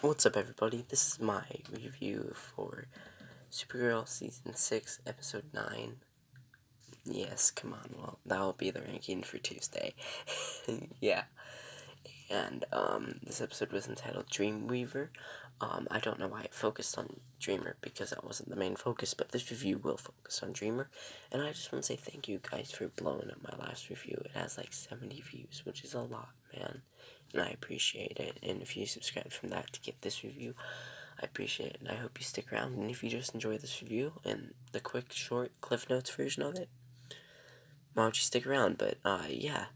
What's up, everybody? This is my review for Supergirl Season 6, Episode 9. Yes, come on, well, that'll be the ranking for Tuesday. Yeah. And, this episode was entitled Dreamweaver. I don't know why it focused on Dreamer, because that wasn't the main focus, but this review will focus on Dreamer. And I just want to say thank you guys for blowing up my last review. It has like 70 views, which is a lot, man. And I appreciate it. And if you subscribe from that to get this review, I appreciate it. And I hope you stick around. And if you just enjoy this review and the quick, short Cliff Notes version of it, why don't you stick around? But, yeah,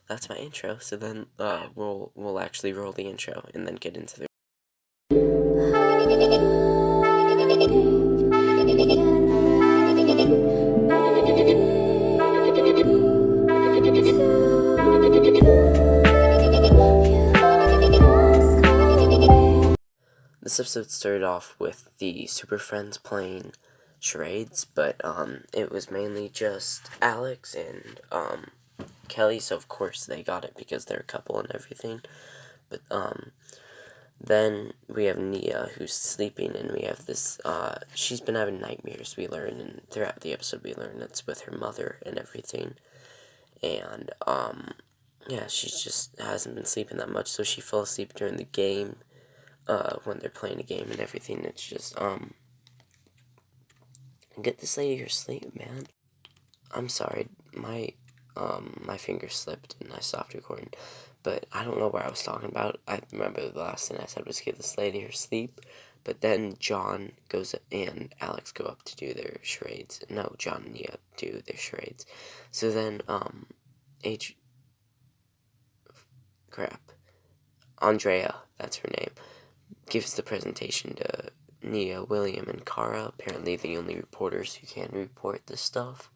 that's my intro. So then, we'll actually roll the intro and then get into the This episode started off with the Super Friends playing charades, but it was mainly just Alex and Kelly, so of course they got it because they're a couple and everything. But then we have Nia, who's sleeping, and we have this, she's been having nightmares, we learn, and throughout the episode we learn it's with her mother and everything. And yeah, she just hasn't been sleeping that much, so she fell asleep during the game. When they're playing a game and everything, it's just, get this lady her sleep, man. I'm sorry, my finger slipped and I stopped recording, but I don't know where I was talking about. I remember the last thing I said was get this lady her sleep, but then John goes and Alex go up to do their charades. No, John and Nia do their charades. So then, Andrea, that's her name, gives the presentation to Nia, William, and Kara, apparently the only reporters who can report this stuff.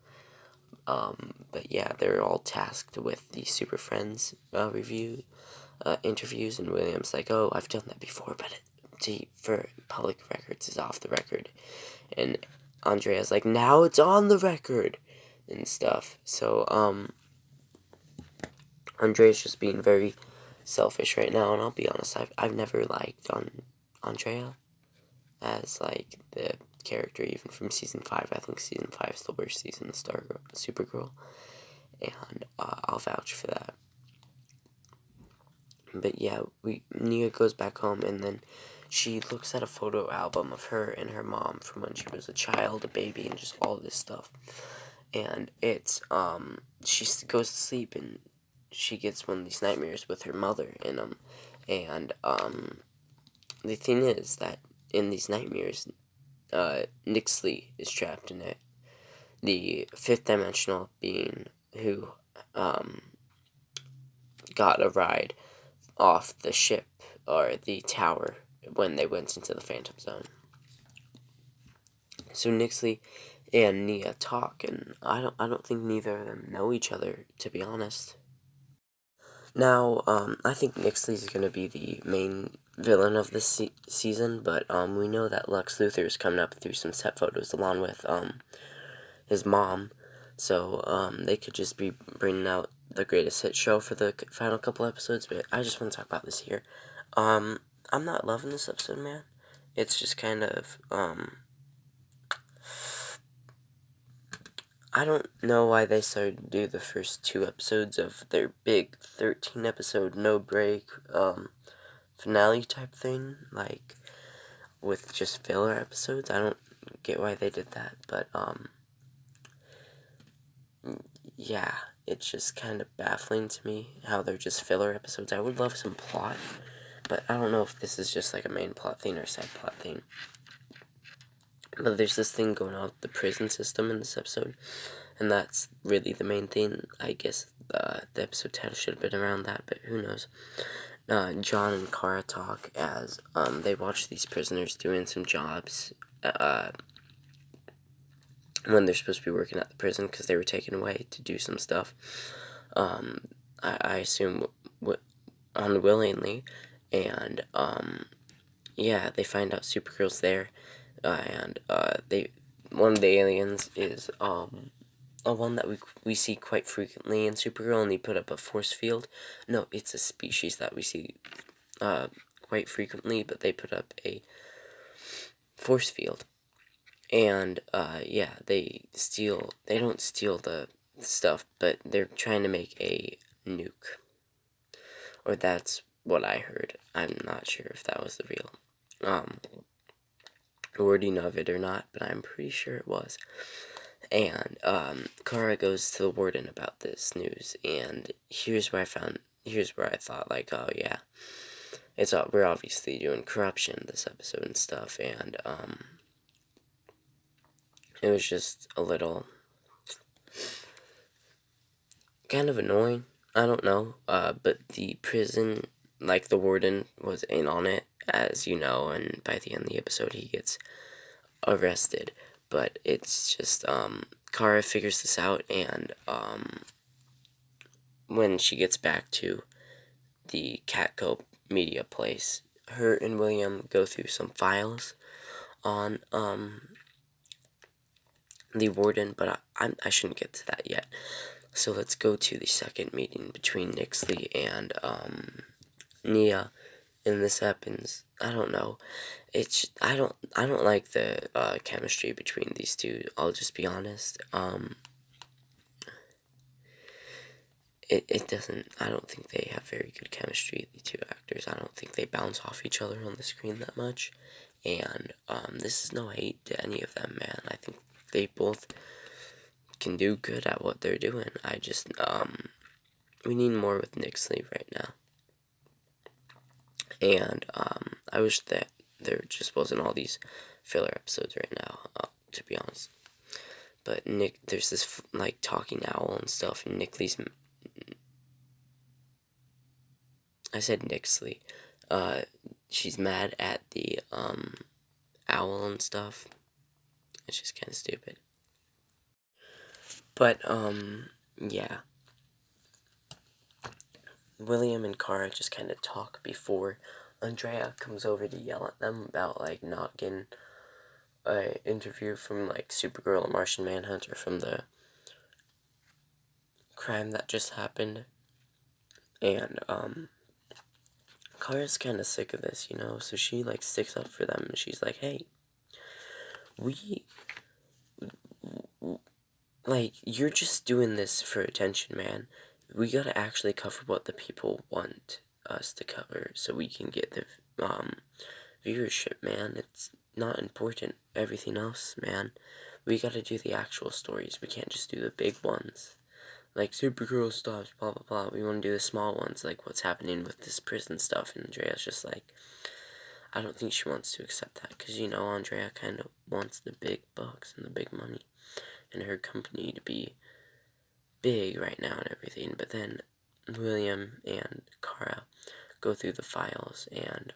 But yeah, they're all tasked with the Super Friends interviews, and William's like, oh, I've done that before, but for public records is off the record. And Andrea's like, now it's on the record, and stuff. So, Andrea's just being very selfish right now, and I'll be honest, I've never liked Andrea as, like, the character, even from Season 5. I think Season 5 is the worst season of Supergirl, and I'll vouch for that. But yeah, Nia goes back home, and then she looks at a photo album of her and her mom from when she was a child, a baby, and just all this stuff. And it's, she goes to sleep, and she gets one of these nightmares with her mother in them. And, the thing is that in these nightmares, Nixley is trapped in it. The fifth dimensional being who, got a ride off the ship, or the tower, when they went into the Phantom Zone. So Nixley and Nia talk, and I don't think neither of them know each other, to be honest. Now, I think Nixley is going to be the main villain of this season, but we know that Lex Luthor is coming up through some set photos along with his mom, so they could just be bringing out the greatest hit show for the final couple episodes. But I just want to talk about this here. I'm not loving this episode, man. It's just kind of I don't know why they started to do the first 2 episodes of their big 13-episode no-break finale type thing, like, with just filler episodes. I don't get why they did that, but, yeah, it's just kind of baffling to me how they're just filler episodes. I would love some plot, but I don't know if this is just, like, a main plot thing or a side plot thing. But there's this thing going on with the prison system in this episode, and that's really the main thing. I guess the episode title should have been around that, but who knows. John and Kara talk as they watch these prisoners doing some jobs when they're supposed to be working at the prison because they were taken away to do some stuff. I assume unwillingly, and yeah, they find out Supergirl's there. And one of the aliens is a one that we see quite frequently in Supergirl, and they put up a force field. No, it's a species that we see quite frequently, but they put up a force field. And, yeah, they don't steal the stuff, but they're trying to make a nuke. Or that's what I heard. I'm not sure if that was the real, wording of it or not, but I'm pretty sure it was. And, Kara goes to the warden about this news, and here's where I thought, like, oh, yeah, we're obviously doing corruption this episode and stuff, and, it was just a little kind of annoying. I don't know. But the prison, like the warden, was in on it, as you know, and by the end of the episode, he gets arrested. But it's just, Kara figures this out, and, when she gets back to the Catco media place, her and William go through some files on, the warden, but I shouldn't get to that yet. So let's go to the second meeting between Nixley and Nia. And this happens. I don't know. I don't like the chemistry between these two. I'll just be honest. It doesn't. I don't think they have very good chemistry. The two actors. I don't think they bounce off each other on the screen that much. And this is no hate to any of them, man. I think they both can do good at what they're doing. I just, we need more with Nixley right now. And, I wish that there just wasn't all these filler episodes right now, to be honest. But there's this, like, talking owl and stuff, and I said Nixley. She's mad at the, owl and stuff. It's just kind of stupid. But, yeah. William and Kara just kind of talk before Andrea comes over to yell at them about, like, not getting an interview from, like, Supergirl or Martian Manhunter from the crime that just happened. And, Kara's kind of sick of this, you know, so she, like, sticks up for them, and she's like, hey, like, you're just doing this for attention, man. We gotta actually cover what the people want us to cover, so we can get the, viewership, man. It's not important, everything else, man. We gotta do the actual stories. We can't just do the big ones. Like, Supergirl stops, blah, blah, blah. We want to do the small ones, like what's happening with this prison stuff. And Andrea's just like, I don't think she wants to accept that. Because, you know, Andrea kind of wants the big bucks and the big money. And her company to be big right now and everything. But then William and Kara go through the files. And,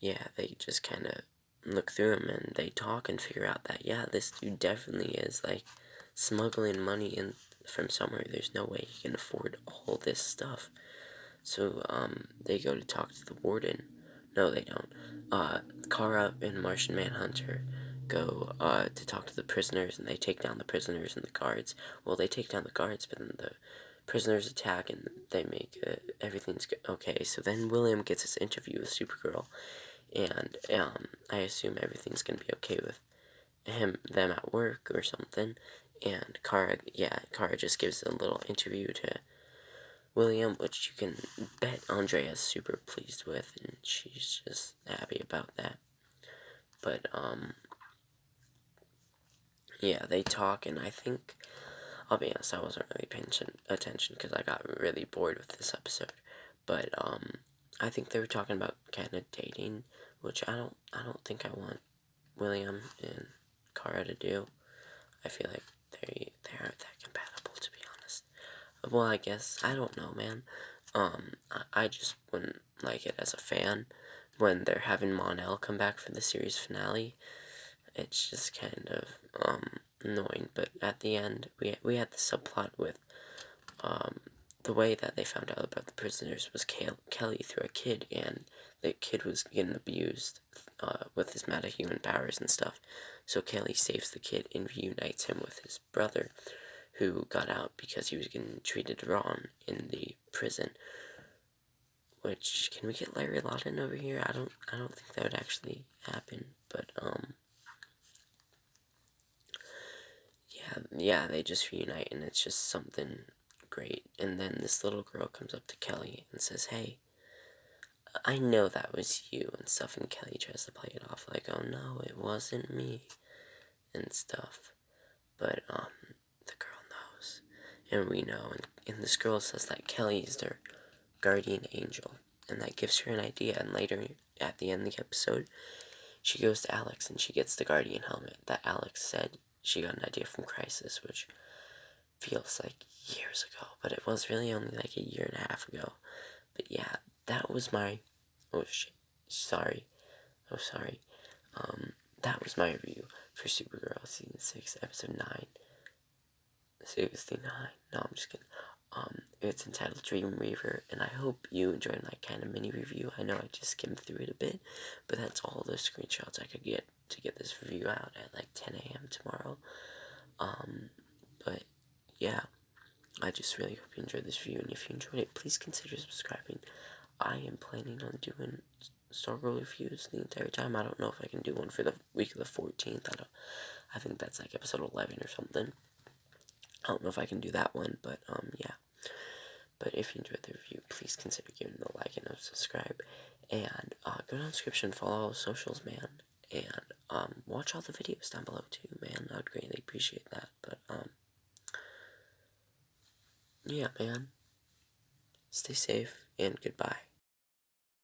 yeah, they just kind of look through them, and they talk and figure out that, yeah, this dude definitely is, like, smuggling money in from somewhere. There's no way he can afford all this stuff. So, they go to talk to the warden. No, they don't. Kara and Martian Manhunter go, to talk to the prisoners, and they take down the prisoners and the guards. Well, they take down the guards, but then the prisoners attack, and they make, everything's okay. So then William gets his interview with Supergirl. And, I assume everything's gonna be okay with them at work or something. And Kara just gives a little interview to William, which you can bet Andrea's super pleased with, and she's just happy about that. But, yeah, they talk, and I think, I'll be honest, I wasn't really paying attention because I got really bored with this episode. But, I think they were talking about kind of dating, which I don't think I want William and Kara to do. I feel like they aren't that compatible, to be honest. Well, I guess, I don't know, man. I just wouldn't like it as a fan when they're having Mon-El come back for the series finale. It's just kind of, annoying, but at the end, we had the subplot with, the way that they found out about the prisoners was Kelly through a kid, and the kid was getting abused, with his metahuman powers and stuff. So Kelly saves the kid and reunites him with his brother, who got out because he was getting treated wrong in the prison. which, can we get Larry Lawton over here? I don't think that would actually happen, but, yeah, they just reunite, and it's just something great. And then this little girl comes up to Kelly and says, "Hey, I know that was you," and stuff, and Kelly tries to play it off like, "Oh no, it wasn't me," and stuff. But, the girl knows, and we know, and this girl says that Kelly is their guardian angel, and that gives her an idea, and later, at the end of the episode, she goes to Alex, and she gets the guardian helmet that Alex said she got an idea from Crisis, which feels like years ago, but it was really only like a year and a half ago. But yeah, that was my, oh shit, sorry, that was my review for Supergirl Season 6, Episode 9, 69, no, I'm just kidding. It's entitled Dreamweaver, and I hope you enjoyed my kind of mini review. I know I just skimmed through it a bit, but that's all the screenshots I could get to get this review out at like 10 a.m. tomorrow. But yeah, I just really hope you enjoyed this review, and if you enjoyed it, please consider subscribing. I am planning on doing Supergirl reviews the entire time. I don't know if I can do one for the week of the 14th. I think that's like episode 11 or something. I don't know if I can do that one, but yeah. But if you enjoyed the review, please consider giving it a like and a subscribe. And go down the description, follow all the socials, man. And watch all the videos down below too, man. I would greatly appreciate that. But yeah, man. Stay safe and goodbye.